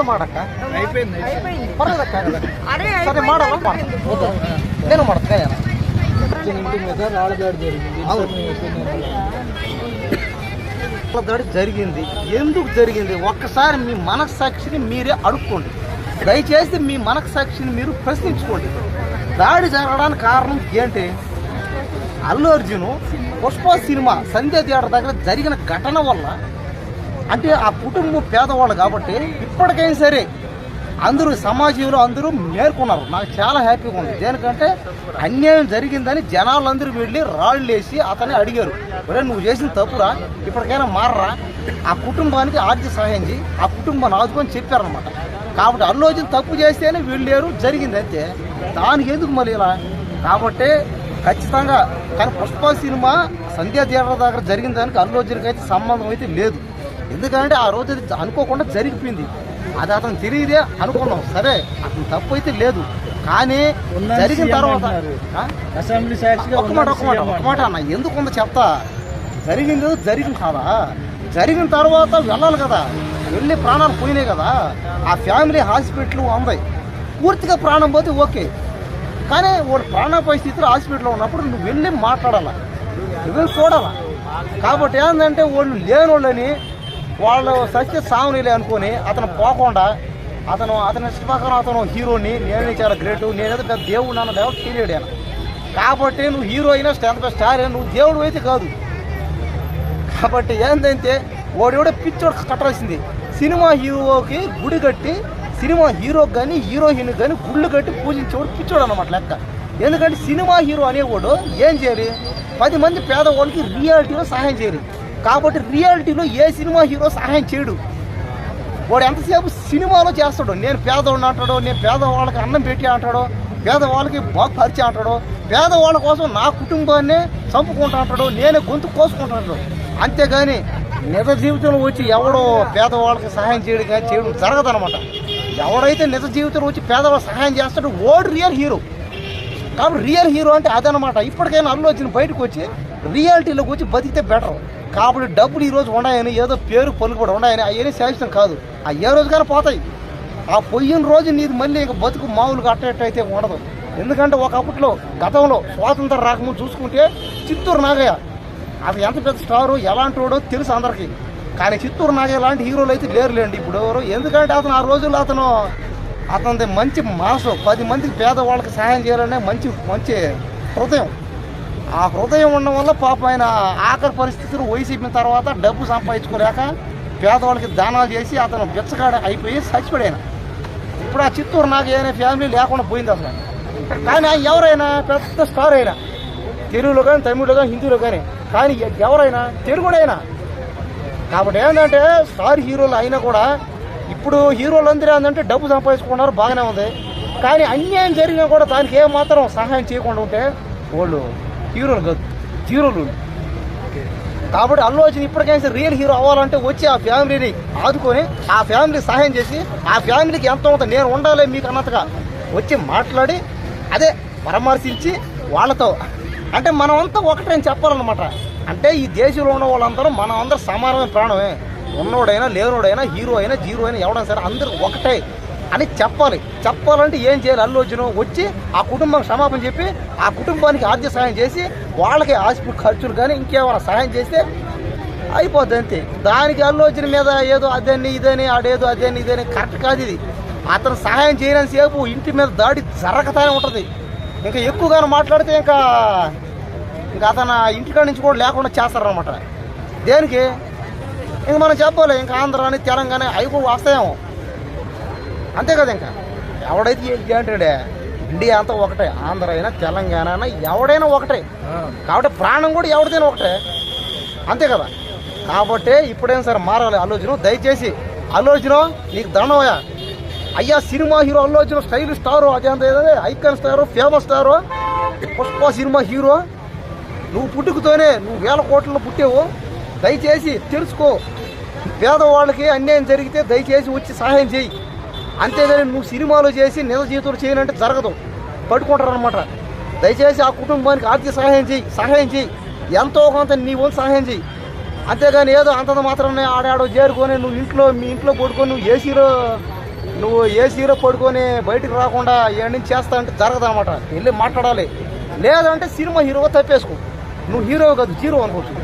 ఏదో ಮಾಡಕ್ಕ పర్లేదక్క సరే ಮಾಡಲ್ಲ నేను ಮಾಡక్క ఇంటి మీద రాళ్ళ దాడి జరిగింది ఎందుకు జరిగింది ఒక్కసారి మీ మనస్సాక్షిని మీరే అడుక్కోండి దయచేసి మీ మనస్సాక్షిని మీరు ప్రశ్నించుకోండి దాడి జరగడానికి కారణం ఏంటి అల్లు అర్జున్ పుష్ప సినిమా సంధ్య థియేటర్ దగ్గర జరిగిన ఘటన వల్ల అంటే ఆ కుటుంబం పేదవాళ్ళు కాబట్టి ఇప్పటికైనా సరే అందరూ సమాజంలో అందరూ మేల్కొన్నారు నాకు చాలా హ్యాపీగా ఉంది దేనికంటే అన్యాయం జరిగిందని జనాలందరూ వెళ్ళి రాళ్ళు వేసి అతన్ని అడిగారు ఒరే నువ్వు చేసిన తప్పురా ఇప్పటికైనా మారరా ఆ కుటుంబానికి ఆర్థిక సహాయం చేయి ఆ కుటుంబాన్ని ఆదుకొని చెప్పారనమాట కాబట్టి అల్లు అర్జున్ తప్పు చేస్తేనే వెళ్ళారు జరిగింది అయితే దానికి ఎందుకు మళ్ళీ ఇలా కాబట్టి ఖచ్చితంగా కానీ పుష్ప సినిమా సంధ్యా థియేటర్ దగ్గర జరిగిన దానికి అల్లు అర్జున్కి అయితే సంబంధం అయితే లేదు ఎందుకంటే ఆ రోజు అది అనుకోకుండా జరిగిపోయింది అది అతను తెలియదే అనుకున్నాం సరే అతను తప్పు అయితే లేదు కానీ జరిగిన తర్వాత అసెంబ్లీ సాక్షిగా ఒక మాట అన్న ఎందుకు ఉందో చెప్తా జరిగింది జరిగింది కాదా జరిగిన తర్వాత వెళ్ళాలి కదా వెళ్ళి ప్రాణాలు పోయినాయి కదా ఆ ఫ్యామిలీ హాస్పిటల్ ఉంది పూర్తిగా ప్రాణం పోతే ఓకే కానీ వాడు ప్రాణాపాయ స్థితిలో హాస్పిటల్లో ఉన్నప్పుడు నువ్వు వెళ్ళి మాట్లాడాలా నువ్వు చూడాలా కాబట్టి ఏంటంటే వాళ్ళు లేనోళ్ళని వాళ్ళు సత్య సావునిలే అనుకొని అతను పోకుండా అతని ఇష్టప్రకారం అతను హీరోని నేనే చాలా గ్రేటు నేనేదో పెద్ద దేవుడు అన్న దేవుడు తెలియడు ఆయన కాబట్టి నువ్వు హీరో అయినా స్టార్ అయినా నువ్వు దేవుడు అయితే కాదు కాబట్టి ఏంటంటే వాడు కూడా పిచ్చోడు కట్టాల్సింది సినిమా హీరోకి గుడి కట్టి సినిమా హీరోకి కానీ హీరోయిన్కి కానీ గుళ్ళు కట్టి పూజించేవాడు పిచ్చోడు అన్నమాట లెక్క ఎందుకంటే సినిమా హీరో అనేవాడు ఏం చేయాలి 10 మంది పేదవాళ్ళకి రియాలిటీలో సహాయం చేయాలి కాబట్టి రియాలిటీలో ఏ సినిమా హీరో సహాయం చేయడు వాడు ఎంతసేపు సినిమాలో చేస్తాడు నేను పేదవాడిని అంటాడు నేను పేదవాళ్ళకి అన్నం పెట్టి అంటాడు పేదవాళ్ళకి బాగా పరిచయం అంటాడు పేదవాళ్ళ కోసం నా కుటుంబాన్ని చంపుకుంటా అంటాడు నేనే గొంతు కోసుకుంటాడు అంతేగాని నిజ జీవితంలో వచ్చి ఎవడో పేదవాళ్ళకి సహాయం చేయడం జరగదనమాట ఎవడైతే నిజ జీవితంలో వచ్చి పేదవాళ్ళకి సహాయం చేస్తాడో వాడు రియల్ హీరో కాబట్టి రియల్ హీరో అంటే అదనమాట ఇప్పటికైనా అల్లు అర్జున్ బయటకు వచ్చి రియాలిటీలోకి వచ్చి బతికితే బెటర్ కాబట్టి డబ్బులు ఈరోజు ఉన్నాయని ఏదో పేరు పలుకుబడి ఉన్నాయని అవన్నీ శాశ్వతం కాదు ఆ ఏ రోజుగానే పోతాయి ఆ పోయిన రోజు నీది మళ్ళీ ఇంకా బతుకు మామూలుగా అట్టయితే ఉండదు ఎందుకంటే ఒకప్పట్లో గతంలో స్వాతంత్రం రాకముందు చూసుకుంటే చిత్తూరు నాగయ్య అతను ఎంత పెద్ద స్టారు ఎలాంటి వాడో తెలుసు అందరికీ కానీ చిత్తూరు నాగయ్య లాంటి హీరోలు అయితే లేరులేండి ఇప్పుడు ఎవరు ఎందుకంటే అతను ఆ రోజుల్లో అతనిది మంచి మనసు 10 మందికి పేదవాళ్ళకి సహాయం చేయాలనే మంచి హృదయం ఆ హృదయం ఉండడం వల్ల పాప ఆయన ఆఖరి పరిస్థితులు వయసు తర్వాత డబ్బు సంపాదించుకోలేక పేదవాళ్ళకి దానాలు చేసి అతను బిచ్చగాడ అయిపోయి చచ్చిపోయాను ఇప్పుడు ఆ చిత్తూరు నాగయ్య అనే ఫ్యామిలీ లేకుండా పోయింది అసలు కానీ ఎవరైనా పెద్ద స్టార్ అయినా తెలుగులో కానీ తమిళలో కానీ హిందీలో కానీ ఎవరైనా తెలుగుడైనా కాబట్టి ఏంటంటే స్టార్ హీరోలు అయినా కూడా ఇప్పుడు హీరోలు అందరూ ఏంటంటే డబ్బు సంపాదించుకున్నారు బాగానే ఉంది కానీ అన్యాయం జరిగినా కూడా దానికి ఏమాత్రం సహాయం చేయకుండా ఉంటే వాళ్ళు హీరోలు కాదు హీరోలు కాబట్టి అల్లు అర్జున్ ఇప్పటికైనా రియల్ హీరో అవ్వాలంటే వచ్చి ఆ ఫ్యామిలీని ఆదుకొని ఆ ఫ్యామిలీకి సహాయం చేసి ఆ ఫ్యామిలీకి ఎంత అవుతుంది నేను ఉండాలి మీకు అన్నట్టుగా వచ్చి మాట్లాడి అదే పరామర్శించి వాళ్ళతో అంటే మనమంతా ఒకటే అని చెప్పాలన్నమాట అంటే ఈ దేశంలో ఉన్న వాళ్ళందరూ మనం అందరూ సమానమైన ప్రాణమే ఉన్నోడైనా లేనోడైనా హీరో అయినా జీరో అయినా ఎవడైనా సరే అందరూ ఒకటే అని చెప్పాలంటే ఏం చేయాలి అల్లు అర్జున్ వచ్చి ఆ కుటుంబం క్షమాపణ చెప్పి ఆ కుటుంబానికి ఆర్థిక సహాయం చేసి వాళ్ళకి హాస్పిటల్ ఖర్చులు కానీ ఇంకేమైనా సహాయం చేస్తే అయిపోద్ది అంతే దానికి అల్లు అర్జున్ మీద ఏదో అదని ఇదని ఆడేదో అదని ఇదని కరెక్ట్ కాదు ఇది అతను సహాయం చేయనంతసేపు ఇంటి మీద దాడి జరగతానే ఉంటుంది ఇంకా ఎక్కువగానే మాట్లాడితే ఇంకా అతను ఇంటికాడ నుంచి కూడా లేకుండా చేస్తారనమాట దేనికి ఇంక మనం చెప్పాలి ఇంకా ఆంధ్ర అని తెలంగాణ అవి కూడా వస్తాయేమో అంతే కదా ఇంకా ఎవడైతే ఏంటంటే ఇండియా అంతా ఒకటే ఆంధ్ర అయినా తెలంగాణ అయినా ఎవడైనా ఒకటే కాబట్టి ప్రాణం కూడా ఎవరిదైనా ఒకటే అంతే కదా కాబట్టి ఇప్పుడైనా సరే మారాలి అల్లు అర్జున్ దయచేసి అల్లు అర్జున్ నీకు దండమయ్యా అయ్యా cinema hero Allu Arjun style star అదే icon star famous star Pushpa cinema hero నువ్వు పుట్టుకతోనే నువ్వు 1000 కోట్లలో పుట్టావు దయచేసి తెలుసుకో పేదవాళ్ళకి అన్యాయం జరిగితే దయచేసి వచ్చి సహాయం చేయి అంతేగాని నువ్వు సినిమాలు చేసి నిజ జీవితంలో చేయనంటే జరగదు పట్టుకుంటారనమాట దయచేసి ఆ కుటుంబానికి ఆర్థిక సహాయం చేయి ఎంతో కొంత నీ వంతు సహాయం చేయి అంతేగాని ఏదో అంతంత మాత్రమే ఆడాడో చేరుకొని నువ్వు మీ ఇంట్లో పడుకొని నువ్వు ఏసీలో నువ్వు ఏ హీరో పడుకొని బయటికి రాకుండా ఏడు నుంచి చేస్తా అంటే జరగదు అనమాట. వెళ్ళి మాట్లాడాలి. లేదంటే సినిమా హీరోగా తప్పేసుకో. నువ్వు హీరో కాదు, జీరో అనుకోవచ్చు.